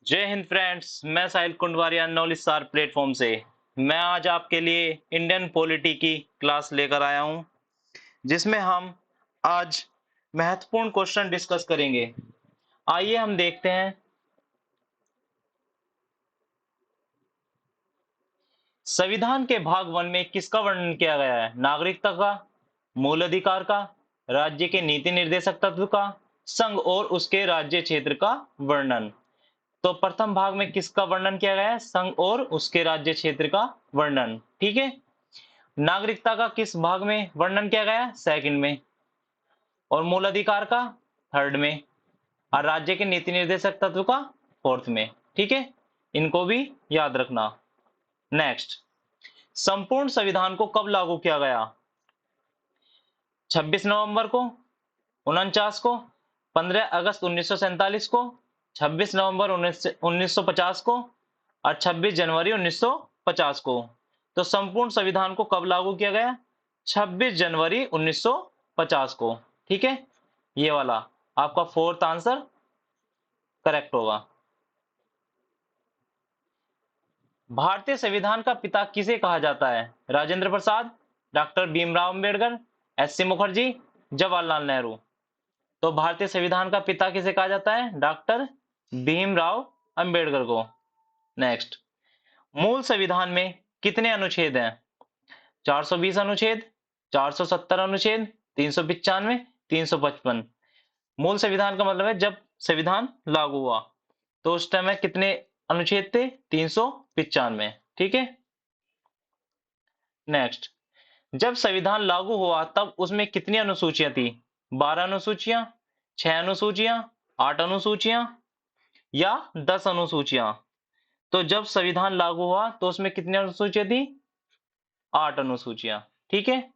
जय हिंद फ्रेंड्स, मैं साहिल कुंडवारिया knowledge star platform से। मैं आज आपके लिए इंडियन पॉलिटी की क्लास लेकर आया हूं, जिसमें हम आज महत्वपूर्ण क्वेश्चन डिस्कस करेंगे। आइए हम देखते हैं। संविधान के भाग 1 में किसका वर्णन किया गया है? नागरिकता का, मूल अधिकार का, राज्य के नीति निर्देशक तत्व का, संघ और उसके राज्य क्षेत्र का वर्णन। तो प्रथम भाग में किसका वर्णन किया गया है? संघ और उसके राज्य क्षेत्र का वर्णन। ठीक है। नागरिकता का किस भाग में वर्णन किया गया? सेकंड में। और मूल अधिकार का थर्ड में। और राज्य के नीति निर्देशक तत्व का फोर्थ में। ठीक है, इनको भी याद रखना। नेक्स्ट, संपूर्ण संविधान को कब लागू किया गया? 26 नवंबर को, 49 को, 15 अगस्त 1947 को, 26 नवंबर 1950 को और 26 जनवरी 1950 को। तो संपूर्ण संविधान को कब लागू किया गया? 26 जनवरी 1950 को। ठीक है, ये वाला आपका फोर्थ आंसर करेक्ट होगा। भारतीय संविधान का पिता किसे कहा जाता है? Rajendra Prasad, doctor Bhimrao Ambedkar, SC. मुखर्जी, जवाहरलाल नेहरू। तो भारतीय संविधान का पिता किसे कहा जाता है? डॉक्टर भीमराव अंबेडकर को। नेक्स्ट, मूल संविधान में कितने अनुच्छेद हैं? 420 अनुच्छेद, 470 अनुच्छेद, 395, 355। मूल संविधान का मतलब है जब संविधान लागू हुआ तो उस टाइम में कितने अनुच्छेद थे? 395। ठीक है। नेक्स्ट, जब संविधान लागू हुआ तब उसमें कितनी अनुसूचियां थी? 12 अनुसूचियां, 6 अनुसूचियां, 8 अनुसूचियां या 10 अनुसूचियां? तो जब संविधान लागू हुआ तो उसमें कितनी अनुसूचियां थी? 8 अनुसूचियां। ठीक है।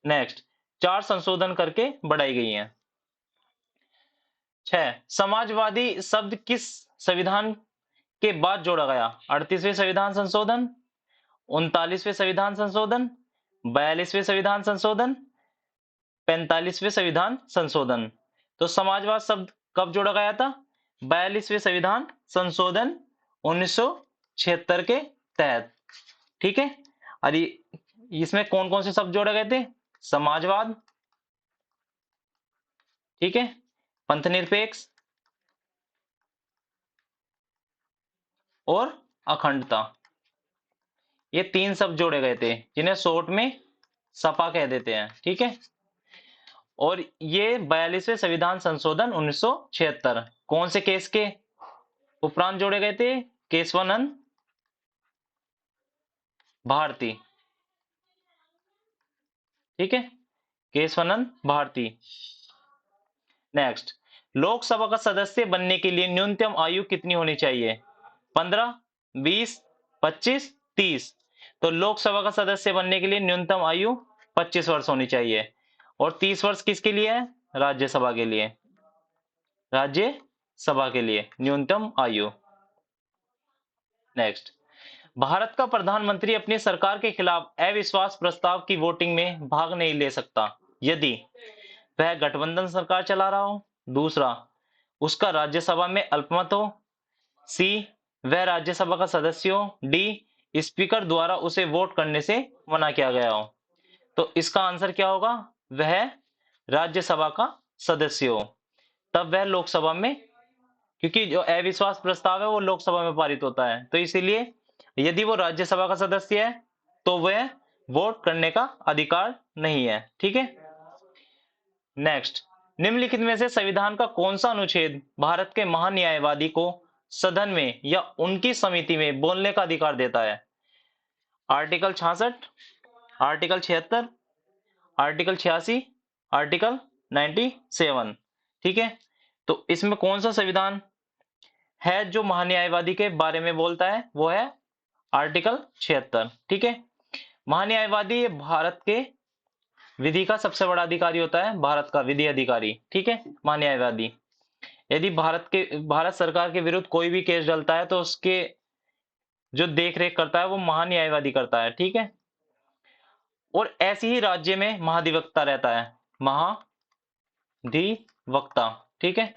नेक्स्ट, 4 संशोधन करके बढ़ाई गई हैं। 6, समाजवादी शब्द किस संविधान के बाद जोड़ा गया? 38वें संविधान संशोधन, 39वें संविधान संशोधन, 42वें संविधान संशोधन, 45वें संविधान संशोधन। तो समाजवाद शब्द कब जोड़ा गया था? 42वें संविधान संशोधन 1976 के तहत। ठीक है। और इसमें कौन कौन से शब्द जोड़े गए थे? समाजवाद, ठीक है, पंथनिरपेक्ष और अखंडता। ये 3 शब्द जोड़े गए थे जिन्हें शॉर्ट में सपा कह देते हैं। ठीक है। और ये 42वें संविधान संशोधन 1976 कौन से केस के उपरांत जोड़े गए थे? केशवानंद भारती। ठीक है, केशवानंद भारती। नेक्स्ट, लोकसभा का सदस्य बनने के लिए न्यूनतम आयु कितनी होनी चाहिए? 15, 20, 25, 30। तो लोकसभा का सदस्य बनने के लिए न्यूनतम आयु 25 वर्ष होनी चाहिए। और 30 वर्ष किसके लिए है? राज्यसभा के लिए। राज्यसभा के लिए न्यूनतम आयु। नेक्स्ट, भारत का प्रधानमंत्री अपनी सरकार के खिलाफ अविश्वास प्रस्ताव की वोटिंग में भाग नहीं ले सकता यदि वह गठबंधन सरकार चला रहा हो। दूसरा, उसका राज्यसभा में अल्पमत हो। सी, वह राज्यसभा का सदस्य हो। डी, स्पीकर द्वारा उसे वोट करने से मना किया गया हो। तो इसका आंसर क्या होगा? वह राज्यसभा का सदस्य हो, तब वह लोकसभा में, क्योंकि जो अविश्वास प्रस्ताव है वो लोकसभा में पारित होता है, तो इसीलिए यदि वो राज्यसभा का सदस्य है तो वह वोट करने का अधिकार नहीं है। ठीक है। नेक्स्ट, निम्नलिखित में से संविधान का कौन सा अनुच्छेद भारत के महान्यायवादी को सदन में या उनकी समिति में बोलने का अधिकार देता है? Article 66, article 76, article 86, article 97। ठीक है। तो इसमें कौन सा संविधान है जो महान्यायवादी के बारे में बोलता है? वो है आर्टिकल 76। ठीक है। महान्यायवादी ये भारत के विधि का सबसे बड़ा अधिकारी होता है, भारत का विधि अधिकारी। ठीक है, महान्यायवादी। यदि भारत सरकार के विरुद्ध कोई भी केस डलता है तो उसके जो देख रेख करता है वो महान्यायवादी करता है। ठीक है। और ऐसे ही राज्य में महाधिवक्ता रहता है, महाधिवक्ता। ठीक है।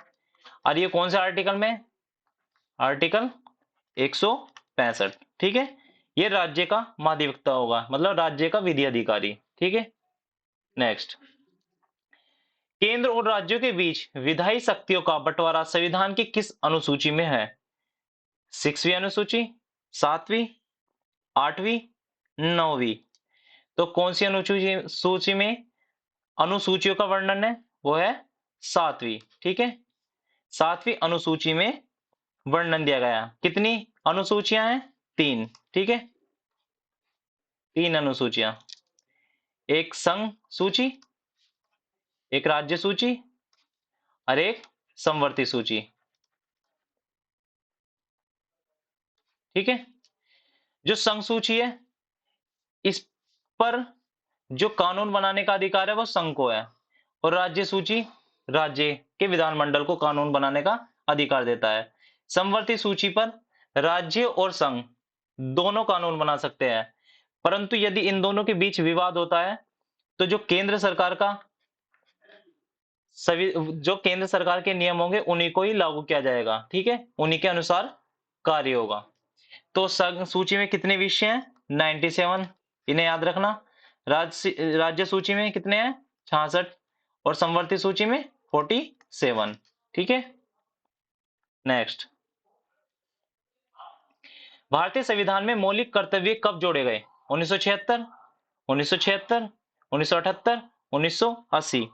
और ये कौन से आर्टिकल में? आर्टिकल 165। ठीक है, ये राज्य का महाधिवक्ता होगा, मतलब राज्य का विधि अधिकारी। ठीक है, नेक्स्ट, केंद्र और राज्यों के बीच विधायी शक्तियों का बंटवारा संविधान की किस अनुसूची में है? 6वीं अनुसूची, 7वीं, 8वीं, 9वीं? तो कौन सी अनुसूची सूची में अनुसूचियों का वर्णन है? वो है 7वीं। ठीक है, 7वीं अनुसूची में वर्णन दिया गया। कितनी अनुसूचियां हैं? 3। ठीक है, 3 अनुसूचियां, एक संघ सूची, एक राज्य सूची और एक समवर्ती सूची। ठीक है, जो संघ सूची है, इस पर जो कानून बनाने का अधिकार है वो संघ को है, और राज्य सूची राज्य के विधानमंडल को कानून बनाने का अधिकार देता है। समवर्ती सूची पर राज्य और संघ दोनों कानून बना सकते हैं, परंतु यदि इन दोनों के बीच विवाद होता है तो जो केंद्र सरकार का सभी जो केंद्र सरकार के नियम होंगे उन्हीं को ही लागू किया जाएगा। ठीक है, उन्हीं के अनुसार कार्य होगा। तो संघ सूची में कितने विषय हैं? 97, इन्हें याद रखना। राज्य सूची में कितने हैं? 66, और समवर्ती सूची में 47। ठीक है, नेक्स्ट, भारतीय संविधान में मौलिक कर्तव्य कब जोड़े गए? 1976, 1976, 1978, 1980?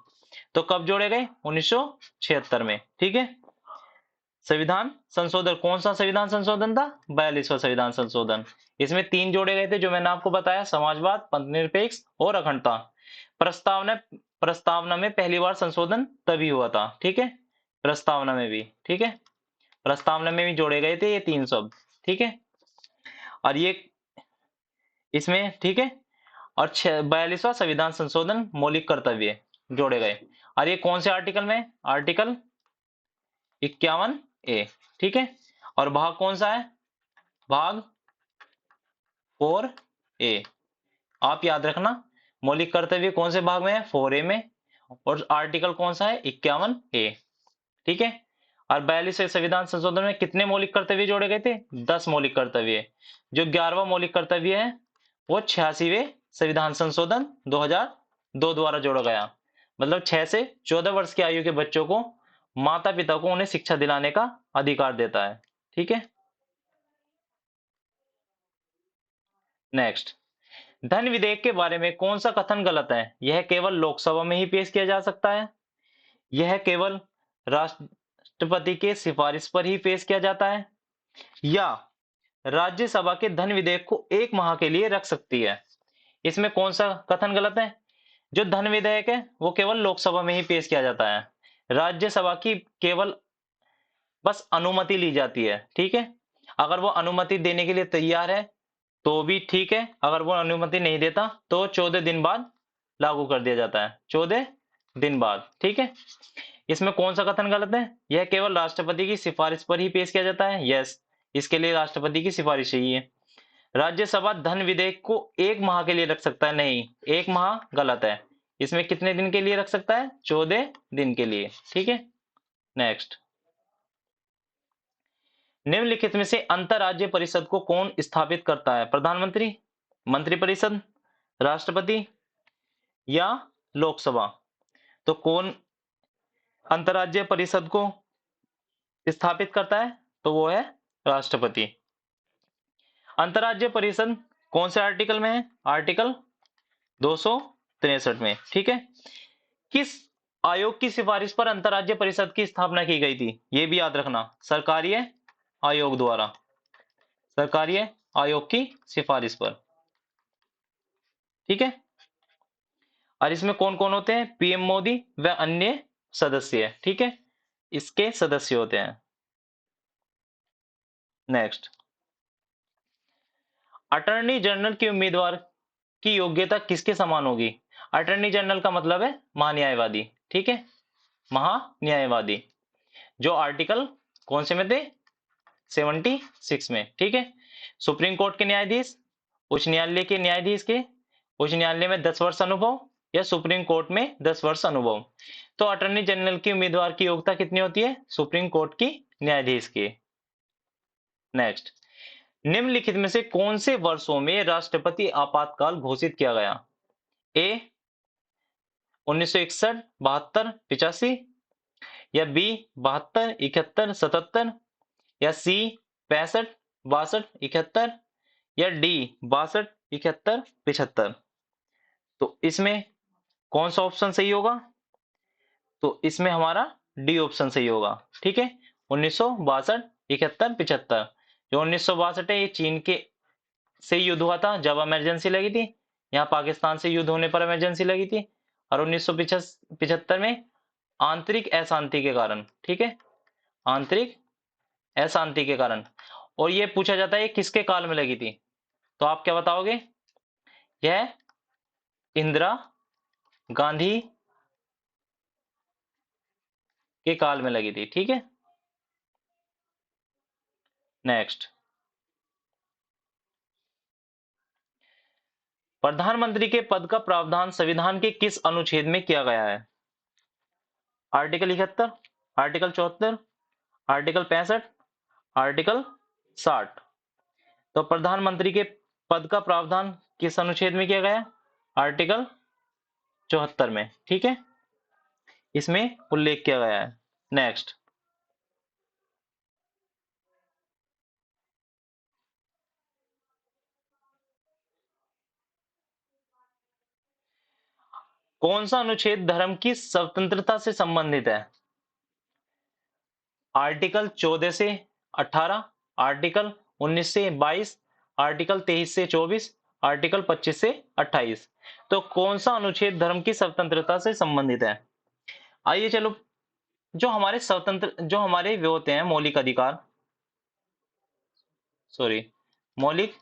तो कब जोड़े गए? 1976 में। ठीक है, संविधान संशोधन कौन सा संविधान संशोधन था? 42वां संविधान संशोधन। इसमें 3 जोड़े गए थे जो मैंने आपको बताया, समाजवाद, पंथनिरपेक्ष और अखंडता। प्रस्तावना प्रस्तावना में पहली बार संशोधन तभी हुआ था। ठीक है, प्रस्तावना में भी। ठीक है, प्रस्तावना में भी जोड़े गए थे ये 3 शब्द। ठीक है, और ये इसमें, ठीक है, और 42वां संविधान संशोधन मौलिक कर्तव्य जोड़े गए। और ये कौन से आर्टिकल में? Article 51A। ठीक है, और भाग कौन सा है? भाग 4A। आप याद रखना, मौलिक कर्तव्य कौन से भाग में है? 4A में, और आर्टिकल कौन सा है? 51A। ठीक है, और 42वें संविधान संशोधन में कितने मौलिक कर्तव्य जोड़े गए थे? 10 मौलिक कर्तव्य। जो 11वां मौलिक कर्तव्य है वो 86वें संविधान संशोधन 2002 द्वारा जोड़ा गया। मतलब 6 से 14 वर्ष की आयु के बच्चों को माता पिता को उन्हें शिक्षा दिलाने का अधिकार देता है। ठीक है, नेक्स्ट, धन विधेयक के बारे में कौन सा कथन गलत है? यह केवल लोकसभा में ही पेश किया जा सकता है, यह केवल राष्ट्रपति के सिफारिश पर ही पेश किया जाता है, या राज्यसभा के धन विधेयक को 1 माह के लिए रख सकती है? इसमें कौन सा कथन गलत है? जो धन विधेयक है वो केवल लोकसभा में ही पेश किया जाता है, राज्यसभा की केवल बस अनुमति ली जाती है। ठीक है, अगर वो अनुमति देने के लिए तैयार है तो भी ठीक है, अगर वो अनुमति नहीं देता तो 14 दिन बाद लागू कर दिया जाता है, 14 दिन बाद। ठीक है, इसमें कौन सा कथन गलत है? यह केवल राष्ट्रपति की सिफारिश पर ही पेश किया जाता है। यस, इसके लिए राष्ट्रपति की सिफारिश चाहिए। राज्यसभा धन विधेयक को 1 माह के लिए रख सकता है, नहीं, 1 माह गलत है। इसमें कितने दिन के लिए रख सकता है? 14 दिन के लिए। ठीक है, नेक्स्ट, निम्नलिखित में से अंतरराज्य परिषद को कौन स्थापित करता है? प्रधानमंत्री, मंत्रिपरिषद, राष्ट्रपति या लोकसभा? तो कौन अंतरराज्य परिषद को स्थापित करता है? तो वो है राष्ट्रपति। अंतरराज्य परिषद कौन से आर्टिकल में है? आर्टिकल 263 में। ठीक है, किस आयोग की सिफारिश पर अंतरराज्य परिषद की स्थापना की गई थी? ये भी याद रखना, सरकारी आयोग द्वारा, सरकारी आयोग की सिफारिश पर। ठीक है, और इसमें कौन कौन होते हैं? पीएम मोदी व अन्य सदस्य। ठीक है, इसके सदस्य होते हैं। नेक्स्ट, अटॉर्नी जनरल के उम्मीदवार की योग्यता किसके समान होगी? अटॉर्नी जनरल का मतलब है महान्यायवादी। ठीक है, महान्यायवादी, जो आर्टिकल कौन से में थे? 76 में। ठीक है, सुप्रीम कोर्ट के न्यायाधीश, उच्च न्यायालय के न्यायाधीश के उच्च न्यायालय में 10 वर्ष अनुभव, या सुप्रीम कोर्ट में 10 वर्ष अनुभव। तो अटॉर्नी जनरल की उम्मीदवार की योग्यता कितनी होती है? सुप्रीम कोर्ट की न्यायाधीश की। नेक्स्ट, निम्नलिखित में से कौन से वर्षों में राष्ट्रपति आपातकाल घोषित किया गया? ए 1961, 72, 85, या बी 72, 71, 77, या सी 65, 62, 71, या डी 62, 71, 75। तो इसमें कौन सा ऑप्शन सही होगा? तो इसमें हमारा डी ऑप्शन सही होगा। ठीक है, 1962, 71, 75। जो 1962 है, ये चीन के से युद्ध हुआ था जब इमरजेंसी लगी थी। यहाँ पाकिस्तान से युद्ध होने पर इमरजेंसी लगी थी। और 1975 में आंतरिक अशांति के कारण। ठीक है, आंतरिक अशांति के कारण। और ये पूछा जाता है ये किसके काल में लगी थी? तो आप क्या बताओगे? यह इंदिरा गांधी के काल में लगी थी। ठीक है, नेक्स्ट, प्रधानमंत्री के पद का प्रावधान संविधान के किस अनुच्छेद में किया गया है? Article 71, article 74, article 65, article 60। तो प्रधानमंत्री के पद का प्रावधान किस अनुच्छेद में किया गया? आर्टिकल 74 में। ठीक है, इसमें उल्लेख किया गया है। नेक्स्ट, कौन सा अनुच्छेद धर्म की स्वतंत्रता से संबंधित है? आर्टिकल 14 से 18, आर्टिकल 19 से 22, आर्टिकल 23 से 24, आर्टिकल 25 से 28। तो कौन सा अनुच्छेद धर्म की स्वतंत्रता से संबंधित है? आइए चलो, जो हमारे वो होते हैं मौलिक अधिकार, सॉरी, मौलिक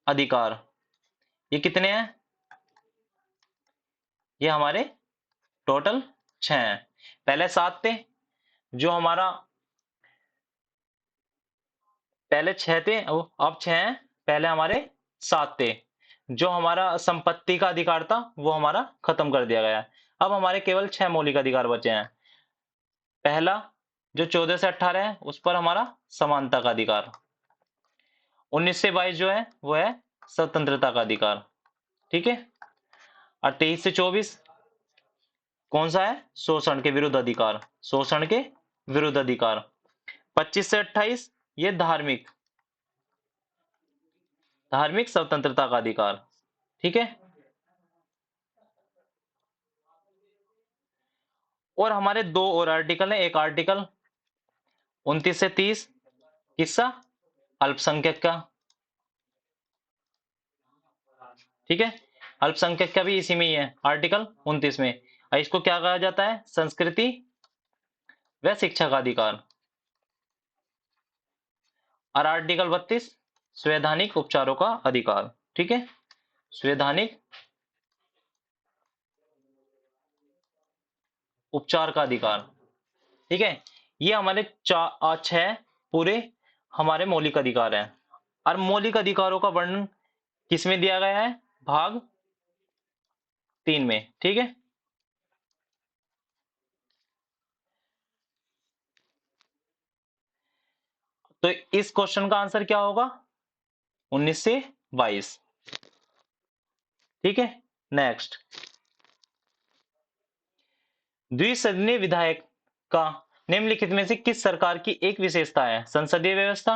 अधिकार, ये कितने हैं? ये हमारे टोटल 6 हैं। पहले 7 थे, जो हमारा पहले 6 थे, अब 6 हैं। पहले हमारे 7 थे। जो हमारा संपत्ति का अधिकार था वो हमारा खत्म कर दिया गया है। अब हमारे केवल 6 मौलिक अधिकार बचे हैं। पहला जो 14 से 18 है उस पर हमारा समानता का अधिकार। 19 से 22 जो है वो है स्वतंत्रता का अधिकार। ठीक है, और 23 से 24 कौन सा है? शोषण के विरुद्ध अधिकार, शोषण के विरुद्ध अधिकार। 25 से 28 ये धार्मिक धार्मिक स्वतंत्रता का अधिकार। ठीक है, और हमारे 2 और आर्टिकल है। एक आर्टिकल 29 से 30, किसका? अल्पसंख्यक का। ठीक है, अल्पसंख्यक का भी इसी में ही है, आर्टिकल 29 में। और इसको क्या कहा जाता है? संस्कृति व शिक्षा का अधिकार। और आर्टिकल 32 संवैधानिक उपचारों का अधिकार। ठीक है, संवैधानिक उपचार का अधिकार। ठीक है, ये हमारे 6 पूरे हमारे मौलिक अधिकार हैं। और मौलिक अधिकारों का वर्णन किसमें दिया गया है? भाग 3 में। ठीक है, तो इस क्वेश्चन का आंसर क्या होगा? 19 से 22। ठीक है, नेक्स्ट, द्विसदनीय विधायक का निम्नलिखित में से किस सरकार की एक विशेषता है? संसदीय व्यवस्था,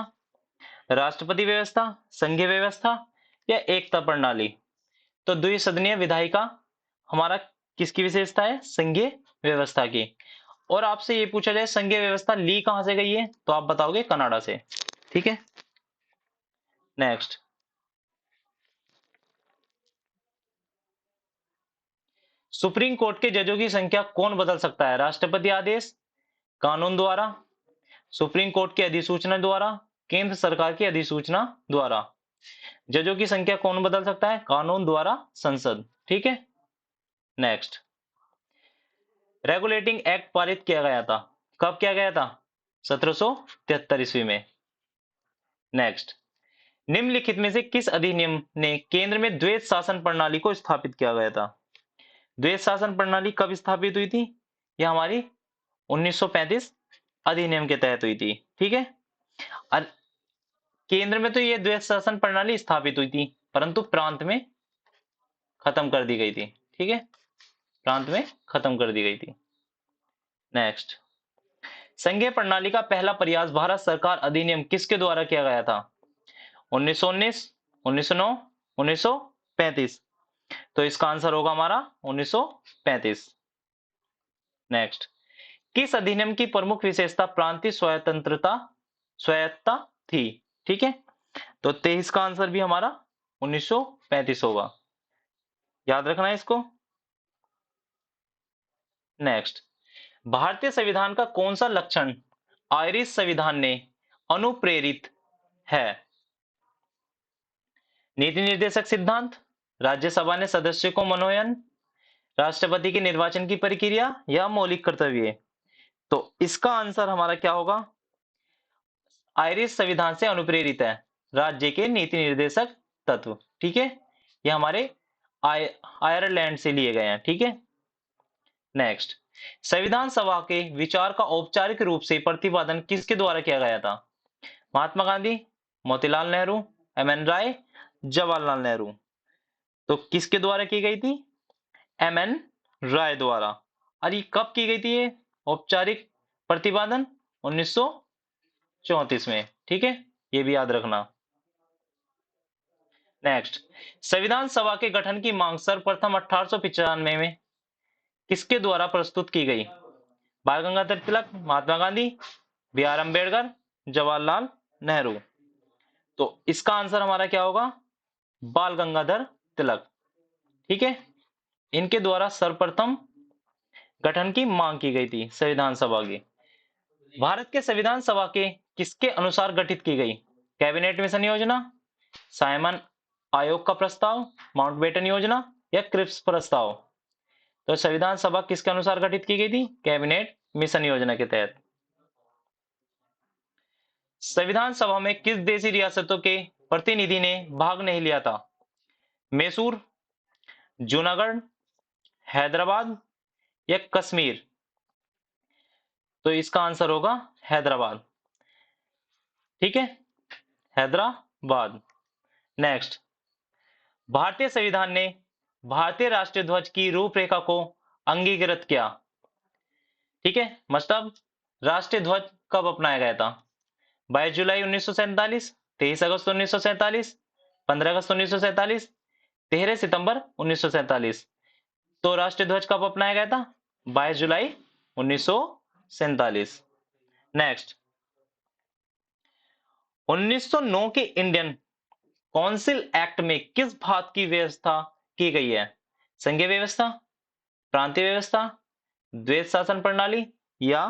राष्ट्रपति व्यवस्था, संघीय व्यवस्था, या एकता प्रणाली? तो द्विसदनीय विधायिका हमारा किसकी विशेषता है? संघीय व्यवस्था की। और आपसे ये पूछा जाए संघीय व्यवस्था ली कहां से गई है, तो आप बताओगे कनाडा से। ठीक है, नेक्स्ट, सुप्रीम कोर्ट के जजों की संख्या कौन बदल सकता है? राष्ट्रपति आदेश, कानून द्वारा, सुप्रीम कोर्ट की अधिसूचना द्वारा, केंद्र सरकार की अधिसूचना द्वारा। जजों की संख्या कौन बदल सकता है? कानून द्वारा, संसद। ठीक है, नेक्स्ट, रेगुलेटिंग एक्ट पारित किया गया था, कब किया गया था? 1773 ईस्वी में। नेक्स्ट, निम्नलिखित में से किस अधिनियम ने केंद्र में द्वैत शासन प्रणाली को स्थापित किया गया था? द्वैत शासन प्रणाली कब स्थापित हुई थी? यह हमारी 1935 अधिनियम के तहत हुई थी। ठीक है, और केंद्र में तो ये द्वैध शासन प्रणाली स्थापित हुई थी, परंतु प्रांत में खत्म कर दी गई थी। ठीक है, प्रांत में खत्म कर दी गई थी। नेक्स्ट, संघीय प्रणाली का पहला प्रयास भारत सरकार अधिनियम किसके द्वारा किया गया था? 1919, 1909, 1935। तो इसका आंसर होगा हमारा 1935। नेक्स्ट, किस अधिनियम की प्रमुख विशेषता प्रांतीय स्वायत्तता थी? ठीक है, तो 23 का आंसर भी हमारा 1935 होगा, याद रखना है इसको। नेक्स्ट, भारतीय संविधान का कौन सा लक्षण आयरिश संविधान ने अनुप्रेरित है? नीति निर्देशक सिद्धांत, राज्यसभा ने सदस्यों को मनोनयन, राष्ट्रपति के निर्वाचन की प्रक्रिया या मौलिक कर्तव्य? तो इसका आंसर हमारा क्या होगा? आयरिश संविधान से अनुप्रेरित है, राज्य के नीति निर्देशक तत्व। ठीक है, ये हमारे आयरलैंड से लिए गए हैं। ठीक है। नेक्स्ट, संविधान सभा के विचार का औपचारिक रूप से प्रतिपादन किसके द्वारा किया गया था? महात्मा गांधी, मोतीलाल नेहरू, एम.एन. राय, जवाहरलाल नेहरू? तो किसके द्वारा की गई थी? एम.एन. राय द्वारा। और ये कब की गई थी ये औपचारिक प्रतिपादन? 1934 में। ठीक है, ये भी याद रखना। नेक्स्ट, संविधान सभा के गठन की मांग सर्वप्रथम 1895 में किसके द्वारा प्रस्तुत की गई? बाल गंगाधर तिलक, महात्मा गांधी, बी.आर. अम्बेडकर, जवाहरलाल नेहरू? तो इसका आंसर हमारा क्या होगा? बाल गंगाधर तिलक। ठीक है, इनके द्वारा सर्वप्रथम गठन की मांग की गई थी संविधान सभा की। भारत के संविधान सभा के किसके अनुसार गठित की गई? कैबिनेट मिशन योजना, साइमन आयोग का प्रस्ताव, माउंटबेटन योजना या क्रिप्स प्रस्ताव? तो संविधान सभा किसके अनुसार गठित की गई थी? कैबिनेट मिशन योजना के तहत। संविधान सभा में किस देशी रियासतों के प्रतिनिधि ने भाग नहीं लिया था? मैसूर, जूनागढ़, हैदराबाद या कश्मीर? तो इसका आंसर होगा हैदराबाद। ठीक है, हैदराबाद। नेक्स्ट, भारतीय संविधान ने भारतीय राष्ट्रीय ध्वज की रूपरेखा को अंगीकृत किया। ठीक है, मतलब राष्ट्रीय ध्वज कब अपनाया गया था? 22 जुलाई 1947, 23 अगस्त 1947, 15 अगस्त 1947, 13 सितंबर 1947? तो राष्ट्रीय ध्वज कब अपनाया गया था? 22 जुलाई 1947। नेक्स्ट, 1909 के इंडियन काउंसिल एक्ट में किस बात की व्यवस्था की गई है? संघीय व्यवस्था, प्रांतीय व्यवस्था, द्वैध शासन प्रणाली या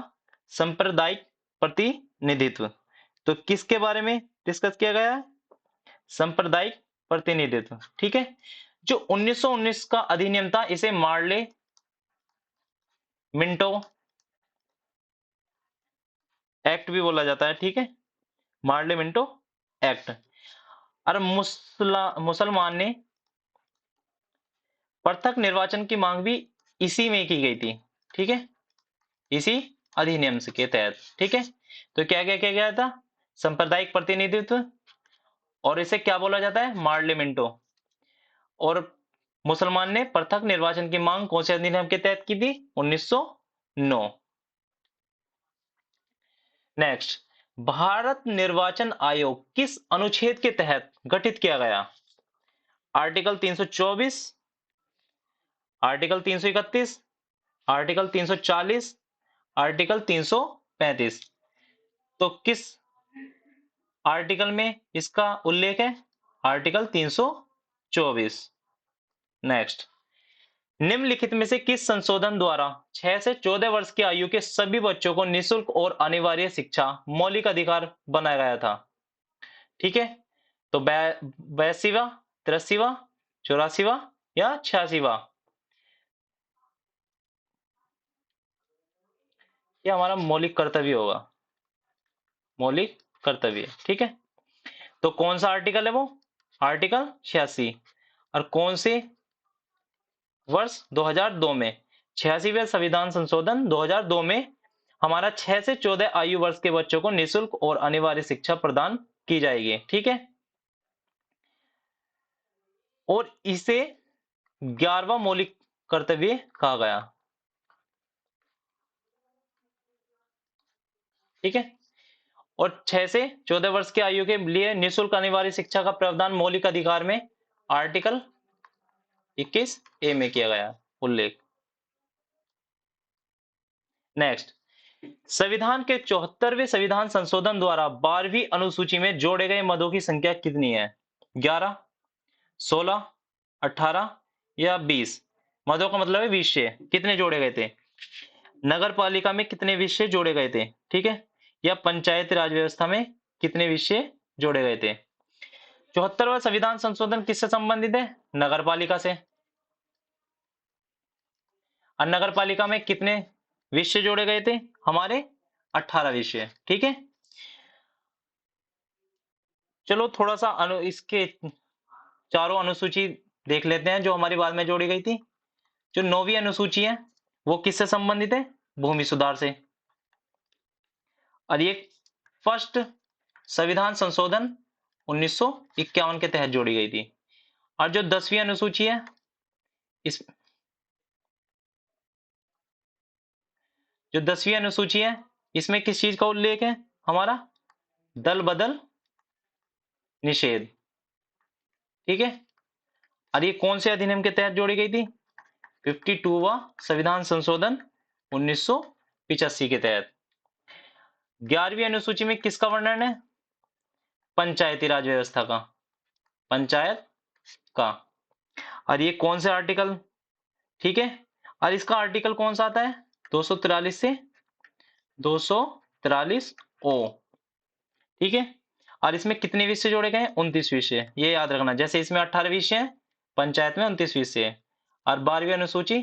सांप्रदायिक प्रतिनिधित्व? तो किसके बारे में डिस्कस किया गया है? सांप्रदायिक प्रतिनिधित्व। ठीक है, जो 1919 का अधिनियम था इसे मार्ले मिंटो एक्ट भी बोला जाता है। ठीक है, मार्ले मिंटो एक्ट। और मुसलमान ने पृथक निर्वाचन की मांग भी इसी में की गई थी। ठीक है, इसी अधिनियम के तहत। ठीक है, तो क्या क्या किया गया था? सांप्रदायिक प्रतिनिधित्व, और इसे क्या बोला जाता है? Morley Minto. और मुसलमान ने पृथक निर्वाचन की मांग कौन से अधिनियम के तहत की थी? 1909। नेक्स्ट, भारत निर्वाचन आयोग किस अनुच्छेद के तहत गठित किया गया? Article 324, article 331, article 340, article 335? तो किस आर्टिकल में इसका उल्लेख है? आर्टिकल 324। नेक्स्ट, निम्नलिखित में से किस संशोधन द्वारा 6 से 14 वर्ष की आयु के सभी बच्चों को निःशुल्क और अनिवार्य शिक्षा मौलिक अधिकार बनाया गया था? ठीक है, तो 82वां, 83वां, 84वां या 86वां? ये हमारा मौलिक कर्तव्य होगा, मौलिक कर्तव्य। ठीक है, तो कौन सा आर्टिकल है वो? आर्टिकल 86। और कौन से वर्ष? 2002 में। 86वें संविधान संशोधन 2002 में हमारा 6 से 14 आयु वर्ष के बच्चों को निःशुल्क और अनिवार्य शिक्षा प्रदान की जाएगी, ठीक है। और इसे 11वां मौलिक कर्तव्य कहा गया, ठीक है। और 6 से 14 वर्ष की आयु के लिए निःशुल्क अनिवार्य शिक्षा का प्रावधान मौलिक अधिकार में आर्टिकल 21 ए में किया गया उल्लेख। नेक्स्ट, संविधान के 74वें संविधान संशोधन द्वारा 12वीं अनुसूची में जोड़े गए मदों की संख्या कितनी है? 11, 16, 18 या 20? मदों का मतलब है विषय, कितने जोड़े गए थे? नगर पालिका में कितने विषय जोड़े गए थे, ठीक है, या पंचायत राज व्यवस्था में कितने विषय जोड़े गए थे? 74वां संविधान संशोधन किससे संबंधित है? नगर पालिका से। और नगर पालिका में कितने विषय जोड़े गए थे? हमारे 18 विषय, ठीक है। चलो थोड़ा सा इसके चारों अनुसूची देख लेते हैं जो हमारी बाद में जोड़ी गई थी। जो 9वीं अनुसूची है वो किससे संबंधित है? भूमि सुधार से। और ये फर्स्ट संविधान संशोधन 1951 के तहत जोड़ी गई थी। और जो 10वीं अनुसूची है इस जो 10वीं अनुसूची है इसमें किस चीज का उल्लेख है? हमारा दल बदल निषेध, ठीक है। और ये कौन से अधिनियम के तहत जोड़ी गई थी? 52वां संविधान संशोधन 1985 के तहत। 11वीं अनुसूची में किसका वर्णन है? पंचायती राज व्यवस्था का, पंचायत का। और ये कौन से आर्टिकल, ठीक है। और इसका आर्टिकल कौन सा आता है? 243 से 243 ओ, ठीक है। और इसमें कितने विषय जोड़े गए हैं? 29 विषय, ये याद रखना। जैसे इसमें 18 विषय है, पंचायत में 29 विषय है। और 12वीं अनुसूची,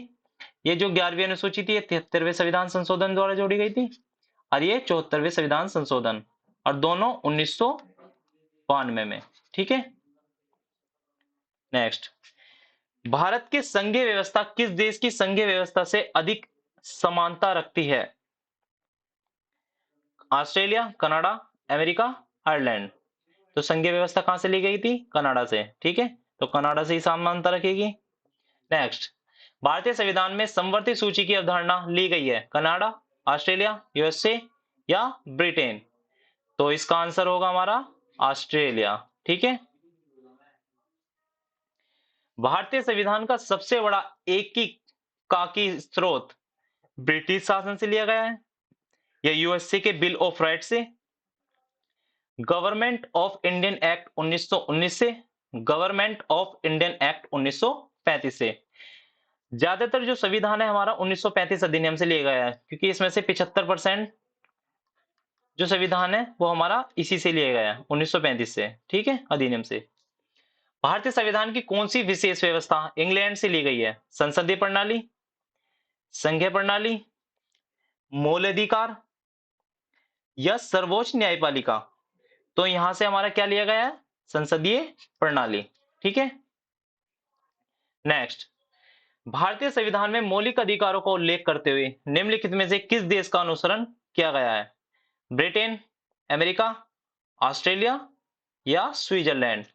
ये जो 11वीं अनुसूची थी ये 73वें संविधान संशोधन द्वारा जोड़ी गई थी और ये 74वें संविधान संशोधन, और दोनों 1992 में, ठीक है। नेक्स्ट, भारत की संघीय व्यवस्था किस देश की संघीय व्यवस्था से अधिक समानता रखती है? Australia, Canada, America, Ireland. तो संघीय व्यवस्था कहां से ली गई थी? कनाडा से, ठीक है। तो कनाडा से ही समानता रखेगी। नेक्स्ट, भारतीय संविधान में समवर्ती सूची की अवधारणा ली गई है कनाडा, ऑस्ट्रेलिया, यूएसए या ब्रिटेन? तो इसका आंसर होगा हमारा ऑस्ट्रेलिया, ठीक है। भारतीय संविधान का सबसे बड़ा एकीकाकी स्रोत ब्रिटिश शासन से लिया गया है या यूएसए के बिल ऑफ राइट से, गवर्नमेंट ऑफ इंडियन एक्ट 1919 से, गवर्नमेंट ऑफ इंडियन एक्ट 1935 से? ज्यादातर जो संविधान है हमारा 1935 अधिनियम से लिया गया है, क्योंकि इसमें से 75% जो संविधान है वो हमारा इसी से लिया गया है 1935 से, ठीक है, अधिनियम से। भारतीय संविधान की कौन सी विशेष व्यवस्था इंग्लैंड से ली गई है? संसदीय प्रणाली, संघीय प्रणाली, मूलाधिकार या सर्वोच्च न्यायपालिका? तो यहां से हमारा क्या लिया गया है? संसदीय प्रणाली, ठीक है। नेक्स्ट, भारतीय संविधान में मौलिक अधिकारों का उल्लेख करते हुए निम्नलिखित में से किस देश का अनुसरण किया गया है? ब्रिटेन, अमेरिका, ऑस्ट्रेलिया या स्विट्जरलैंड?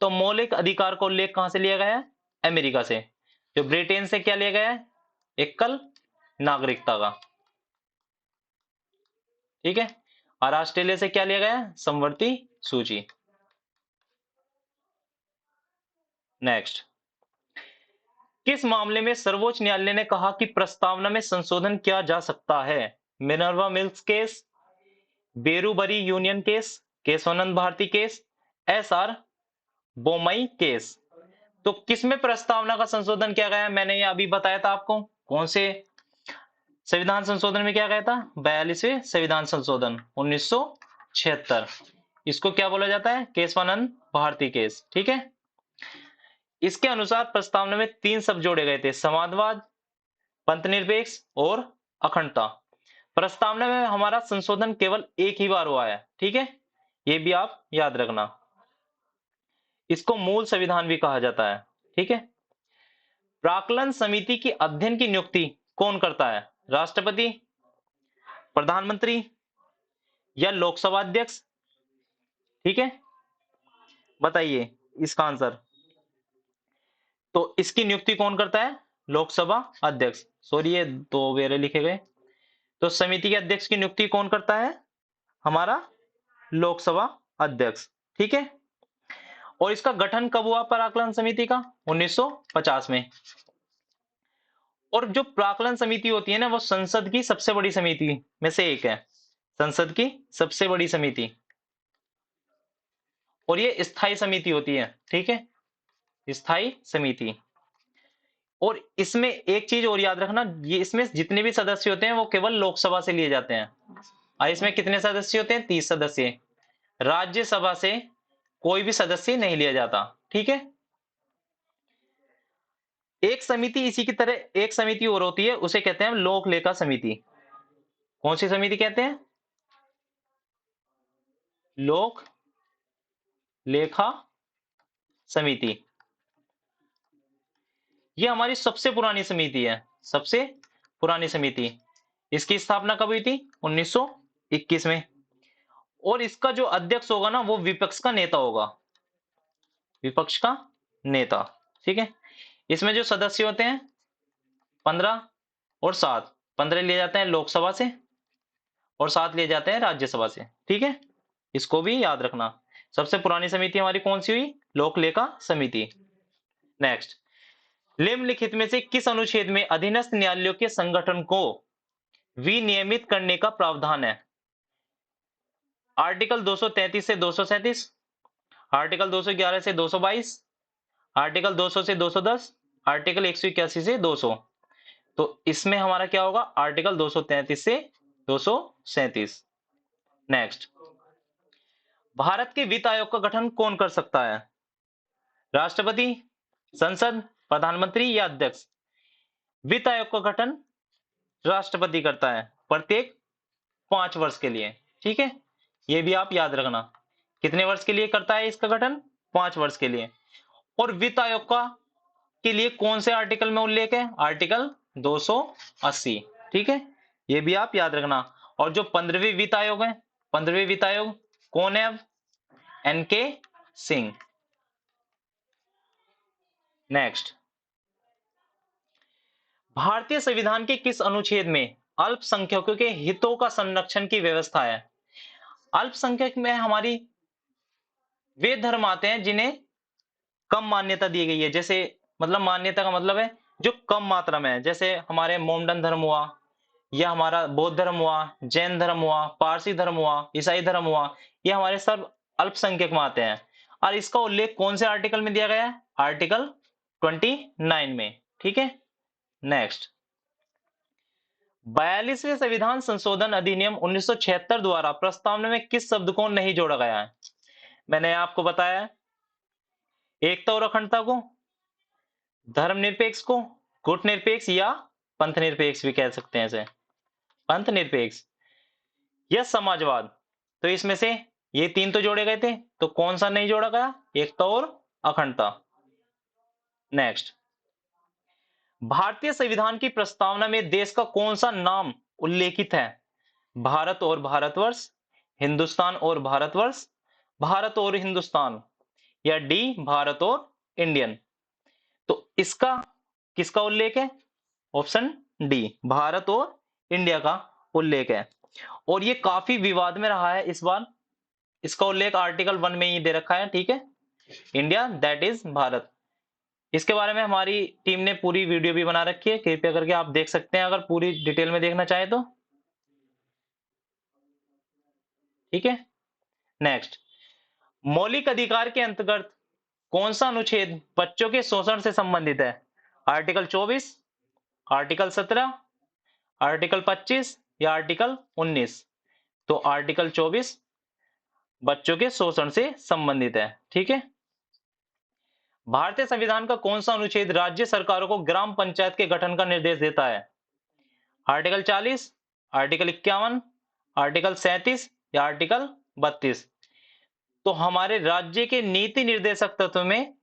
तो मौलिक अधिकार का उल्लेख कहां से लिया गया है? अमेरिका से। जो ब्रिटेन से क्या लिया गया है? एकल नागरिकता का, ठीक है। और ऑस्ट्रेलिया से क्या लिया गया है? समवर्ती सूची। नेक्स्ट, किस मामले में सर्वोच्च न्यायालय ने कहा कि प्रस्तावना में संशोधन किया जा सकता है? Minerva Mills case, Berubari Union case, Kesavananda Bharati case, SR Bommai case? तो किसमें प्रस्तावना का संशोधन किया गया? मैंने ये अभी बताया था आपको, कौन से संविधान संशोधन में किया गया था? 42वें संविधान संशोधन 1976। इसको क्या बोला जाता है? केशवानंद भारती केस, ठीक है। इसके अनुसार प्रस्तावना में 3 शब्द जोड़े गए थे, समाजवाद, पंथनिरपेक्ष और अखंडता। प्रस्तावना में हमारा संशोधन केवल एक ही बार हुआ है, ठीक है, ये भी आप याद रखना। इसको मूल संविधान भी कहा जाता है, ठीक है। प्राक्कलन समिति की अध्ययन की नियुक्ति कौन करता है? राष्ट्रपति, प्रधानमंत्री या लोकसभा अध्यक्ष? ठीक है, बताइए इसका आंसर। तो इसकी नियुक्ति कौन करता है? लोकसभा अध्यक्ष। सॉरी, ये दो वेरे लिखे गए। तो समिति के अध्यक्ष की नियुक्ति कौन करता है? हमारा लोकसभा अध्यक्ष। ठीक है, और इसका गठन कब हुआ प्राक्कलन समिति का? 1950 में। और जो प्राक्कलन समिति होती है ना, वो संसद की सबसे बड़ी समिति में से एक है, संसद की सबसे बड़ी समिति, और ये स्थायी समिति होती है। ठीक है, स्थायी समिति। और इसमें एक चीज और याद रखना, ये इसमें जितने भी सदस्य होते हैं वो केवल लोकसभा से लिए जाते हैं। और इसमें कितने सदस्य होते हैं? 30 सदस्य। राज्यसभा से कोई भी सदस्य नहीं लिया जाता। ठीक है, एक समिति इसी की तरह एक समिति और होती है, उसे कहते हैं लोक लेखा समिति। कौन सी समिति कहते हैं? लोक लेखा समिति। यह हमारी सबसे पुरानी समिति है, सबसे पुरानी समिति। इसकी स्थापना कब हुई थी? 1921 में। और इसका जो अध्यक्ष होगा ना, वो विपक्ष का नेता होगा, विपक्ष का नेता। ठीक है, इसमें जो सदस्य होते हैं 15 और 7, 15 लिए जाते हैं लोकसभा से और 7 लिए जाते हैं राज्यसभा से। ठीक है, इसको भी याद रखना। सबसे पुरानी समिति हमारी कौन सी हुई? लोक लेखा समिति। नेक्स्ट, निम्नलिखित में से किस अनुच्छेद में अधीनस्थ न्यायालयों के संगठन को विनियमित करने का प्रावधान है? आर्टिकल 233 से 237, आर्टिकल 211 से 222, आर्टिकल 200 से 210, आर्टिकल 181 से 200। तो इसमें हमारा क्या होगा? आर्टिकल 233 से 237। नेक्स्ट, भारत के वित्त आयोग का गठन कौन कर सकता है? राष्ट्रपति, संसद, प्रधानमंत्री या अध्यक्ष? वित्त आयोग का गठन राष्ट्रपति करता है प्रत्येक 5 वर्ष के लिए। ठीक है, ये भी आप याद रखना। कितने वर्ष के लिए करता है इसका गठन? 5 वर्ष के लिए। और वित्त आयोग का के लिए कौन से आर्टिकल में उल्लेख है? आर्टिकल 280। ठीक है, ये भी आप याद रखना। और जो 15वें वित्त आयोग है, 15वें वित्त आयोग कौन है? अब एनके सिंह। नेक्स्ट, भारतीय संविधान के किस अनुच्छेद में अल्पसंख्यकों के हितों का संरक्षण की व्यवस्था है? अल्पसंख्यक में हमारी वे धर्म आते हैं जिन्हें कम मान्यता दी गई है। जैसे मतलब मान्यता का मतलब है जो कम मात्रा में है, जैसे हमारे मोमडन धर्म हुआ, या हमारा बौद्ध धर्म हुआ, जैन धर्म हुआ, पारसी धर्म हुआ, ईसाई धर्म हुआ, ये हमारे सब अल्पसंख्यक में आते हैं। और इसका उल्लेख कौन से आर्टिकल में दिया गया है? आर्टिकल 29 में। ठीक है, नेक्स्ट, 42वें संविधान संशोधन अधिनियम 1976 द्वारा प्रस्तावना में किस शब्द को नहीं जोड़ा गया है? मैंने आपको बताया, एकता और अखंडता को, धर्मनिरपेक्ष को, गुटनिरपेक्ष या पंथ निरपेक्ष भी कह सकते हैं इसे, पंथ निरपेक्ष या समाजवाद। तो इसमें से ये 3 तो जोड़े गए थे, तो कौन सा नहीं जोड़ा गया? एकता और अखंडता। नेक्स्ट, भारतीय संविधान की प्रस्तावना में देश का कौन सा नाम उल्लेखित है? भारत और भारतवर्ष, हिंदुस्तान और भारतवर्ष, भारत और हिंदुस्तान, या डी भारत और इंडियन? तो इसका किसका उल्लेख है? ऑप्शन डी, भारत और इंडिया का उल्लेख है। और ये काफी विवाद में रहा है इस बार। इसका उल्लेख आर्टिकल 1 में ही दे रखा है। ठीक है, इंडिया दैट इज भारत। इसके बारे में हमारी टीम ने पूरी वीडियो भी बना रखी है, कृपया करके आप देख सकते हैं अगर पूरी डिटेल में देखना चाहे तो। ठीक है, नेक्स्ट, मौलिक अधिकार के अंतर्गत कौन सा अनुच्छेद बच्चों के शोषण से संबंधित है? आर्टिकल 24, आर्टिकल 17, आर्टिकल 25 या आर्टिकल 19? तो आर्टिकल 24 बच्चों के शोषण से संबंधित है। ठीक है, भारतीय संविधान का कौन सा अनुच्छेद राज्य सरकारों को ग्राम पंचायत के गठन का निर्देश देता है? आर्टिकल 40, आर्टिकल 51, आर्टिकल 37 या आर्टिकल 32? तो हमारे राज्य के नीति निर्देशक तत्व में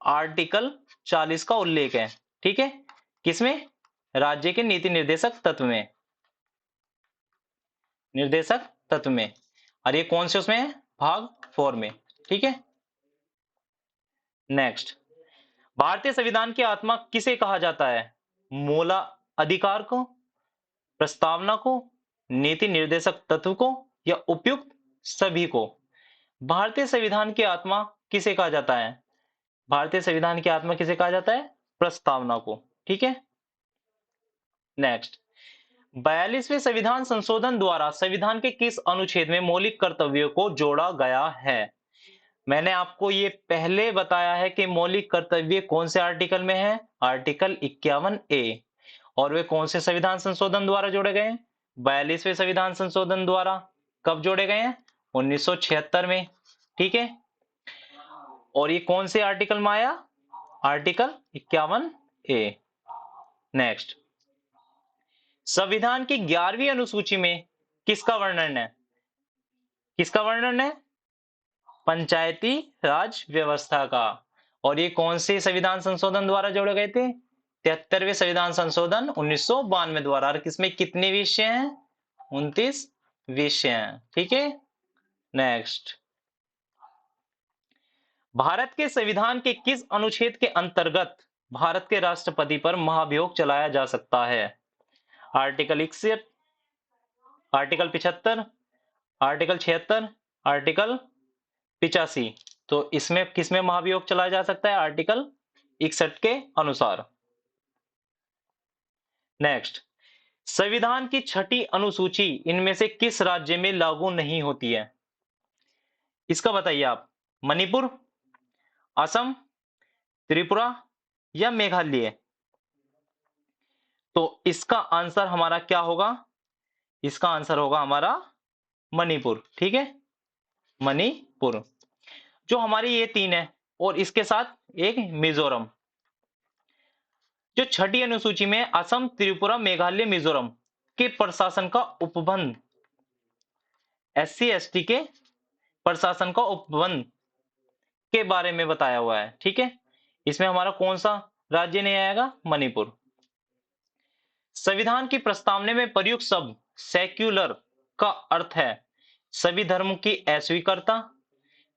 आर्टिकल 40 का उल्लेख है। ठीक है, किसमें? राज्य के नीति निर्देशक तत्व में, निर्देशक तत्व में। और ये कौन से उसमें है? भाग 4 में। ठीक है, नेक्स्ट, भारतीय संविधान की आत्मा किसे कहा जाता है? मूल अधिकार को, प्रस्तावना को, नीति निर्देशक तत्व को, या उपयुक्त सभी को? भारतीय संविधान की आत्मा किसे कहा जाता है? भारतीय संविधान की आत्मा किसे कहा जाता है? प्रस्तावना को। ठीक है, नेक्स्ट, 42वें संविधान संशोधन द्वारा संविधान के किस अनुच्छेद में मौलिक कर्तव्यों को जोड़ा गया है? मैंने आपको ये पहले बताया है कि मौलिक कर्तव्य कौन से आर्टिकल में है, आर्टिकल 51A। और वे कौन से संविधान संशोधन द्वारा जोड़े गए हैं? 42वें संविधान संशोधन द्वारा। कब जोड़े गए हैं? 1976 में। ठीक है, और ये कौन से आर्टिकल में आया? Article 51A। नेक्स्ट, संविधान की 11वीं अनुसूची में किसका वर्णन है? किसका वर्णन है? पंचायती राज व्यवस्था का। और ये कौन से संविधान संशोधन द्वारा जोड़े गए थे? 73वें संविधान संशोधन 1992 द्वारा। और किसमें कितने विषय हैं? 29 विषय हैं। ठीक है, नेक्स्ट, भारत के संविधान के किस अनुच्छेद के अंतर्गत भारत के राष्ट्रपति पर महाभियोग चलाया जा सकता है? Article 61, article 75, article 76, article 85। तो इसमें किसमें महाभियोग चलाया जा सकता है? आर्टिकल 61 के अनुसार। नेक्स्ट, संविधान की 6ठी अनुसूची इनमें से किस राज्य में लागू नहीं होती है? इसका बताइए आप। मणिपुर, असम, त्रिपुरा, या मेघालय? तो इसका आंसर हमारा क्या होगा? इसका आंसर होगा हमारा मणिपुर। ठीक है, मणिपुर। जो हमारी ये 3 है, और इसके साथ एक मिजोरम। जो 6ठी अनुसूची में असम, त्रिपुरा, मेघालय, मिजोरम के प्रशासन का उपबंध, SC ST के प्रशासन का उपबंध के बारे में बताया हुआ है। ठीक है, इसमें हमारा कौन सा राज्य नहीं आएगा? मणिपुर। संविधान की प्रस्तावना में प्रयुक्त शब्द सेक्युलर का अर्थ है सभी धर्मों की अस्वीकारता,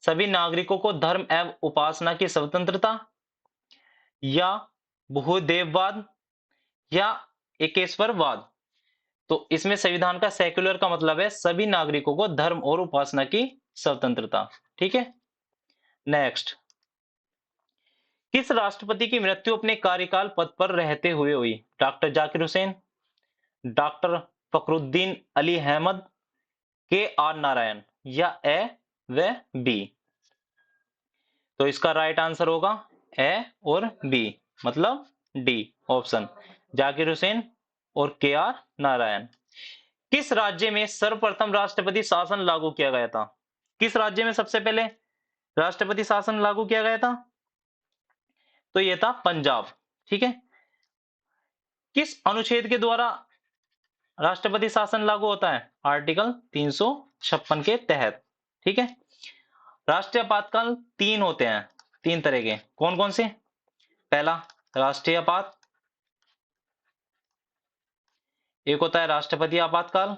सभी नागरिकों को धर्म एवं उपासना की स्वतंत्रता, या बहुदेववाद, या एकेश्वरवाद? तो इसमें संविधान का सेक्युलर का मतलब है सभी नागरिकों को धर्म और उपासना की स्वतंत्रता। ठीक है, नेक्स्ट, किस राष्ट्रपति की मृत्यु अपने कार्यकाल पद पर रहते हुए हुई? Doctor Zakir Hussain, doctor Fakhruddin Ali Ahmed, KR Narayan, या ए व बी? तो इसका राइट आंसर होगा ए और बी, मतलब डी ऑप्शन, जाकिर हुसैन और KR नारायण। किस राज्य में सर्वप्रथम राष्ट्रपति शासन लागू किया गया था? किस राज्य में सबसे पहले राष्ट्रपति शासन लागू किया गया था? तो यह था पंजाब। ठीक है, किस अनुच्छेद के द्वारा राष्ट्रपति शासन लागू होता है? आर्टिकल 356 के तहत। ठीक है, राष्ट्रीय आपातकाल 3 होते हैं, 3 तरह के। कौन कौन से? पहला राष्ट्रीय आपात, एक होता है राष्ट्रपति आपातकाल,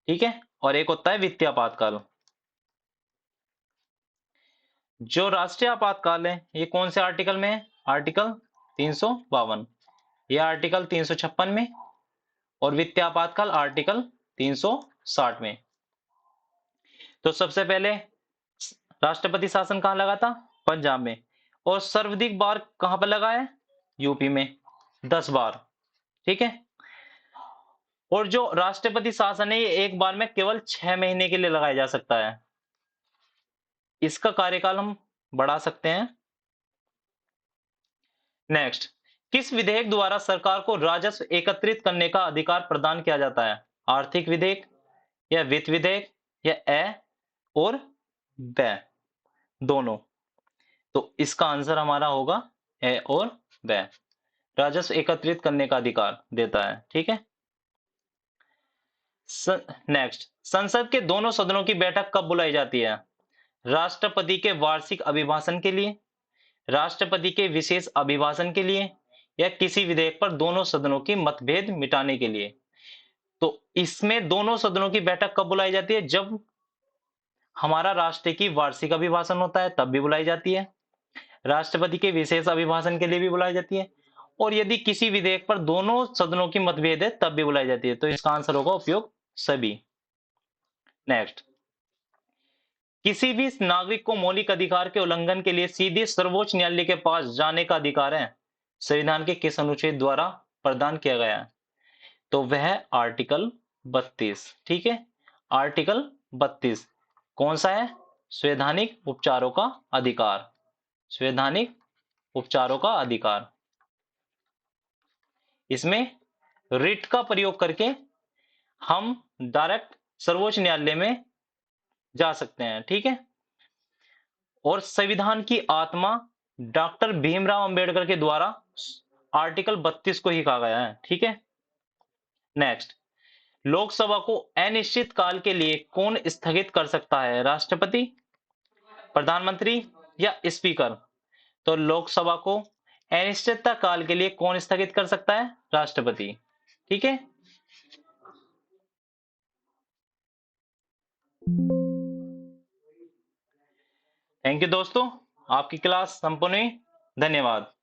ठीक है, और एक होता है वित्तीय आपातकाल। जो राष्ट्रीय आपातकाल है ये कौन से आर्टिकल में है? आर्टिकल 352, ये आर्टिकल 356 में, और वित्तीय आपातकाल आर्टिकल 360 में। तो सबसे पहले राष्ट्रपति शासन कहां लगा था? पंजाब में। और सर्वाधिक बार कहां पर लगा है? यूपी में, 10 बार। ठीक है, और जो राष्ट्रपति शासन है ये एक बार में केवल 6 महीने के लिए लगाया जा सकता है। इसका कार्यकाल हम बढ़ा सकते हैं। नेक्स्ट, किस विधेयक द्वारा सरकार को राजस्व एकत्रित करने का अधिकार प्रदान किया जाता है? आर्थिक विधेयक, या वित्त विधेयक, या ए और ब दोनों? तो इसका आंसर हमारा होगा ए और ब। राजस्व एकत्रित करने का अधिकार देता है। ठीक है, नेक्स्ट, संसद के दोनों सदनों की बैठक कब बुलाई जाती है? राष्ट्रपति के वार्षिक अभिभाषण के लिए, राष्ट्रपति के विशेष अभिभाषण के लिए, या किसी विधेयक पर दोनों सदनों की मतभेद मिटाने के लिए? तो इसमें दोनों सदनों की बैठक कब बुलाई जाती है? जब हमारा राष्ट्र की वार्षिक अभिभाषण होता है तब भी बुलाई जाती है, राष्ट्रपति के विशेष अभिभाषण के लिए भी बुलाई जाती है, और यदि किसी विधेयक पर दोनों सदनों की मतभेद है तब भी बुलाई जाती है। तो इसका आंसर होगा उपयोग सभी। नेक्स्ट, किसी भी नागरिक को मौलिक अधिकार के उल्लंघन के लिए सीधे सर्वोच्च न्यायालय के पास जाने का अधिकार है, संविधान के किस अनुच्छेद द्वारा प्रदान किया गया है? तो वह आर्टिकल 32। ठीक है, आर्टिकल 32 कौन सा है? संवैधानिक उपचारों का अधिकार, संवैधानिक उपचारों का अधिकार। इसमें रिट का प्रयोग करके हम डायरेक्ट सर्वोच्च न्यायालय में जा सकते हैं। ठीक है, और संविधान की आत्मा डॉक्टर भीमराव अंबेडकर के द्वारा आर्टिकल 32 को ही कहा गया है। ठीक है, नेक्स्ट, लोकसभा को अनिश्चित काल के लिए कौन स्थगित कर सकता है? राष्ट्रपति, प्रधानमंत्री या स्पीकर? तो लोकसभा को अनिश्चितता काल के लिए कौन स्थगित कर सकता है? राष्ट्रपति। ठीक है, थैंक यू दोस्तों, आपकी क्लास संपन्न हुई। धन्यवाद।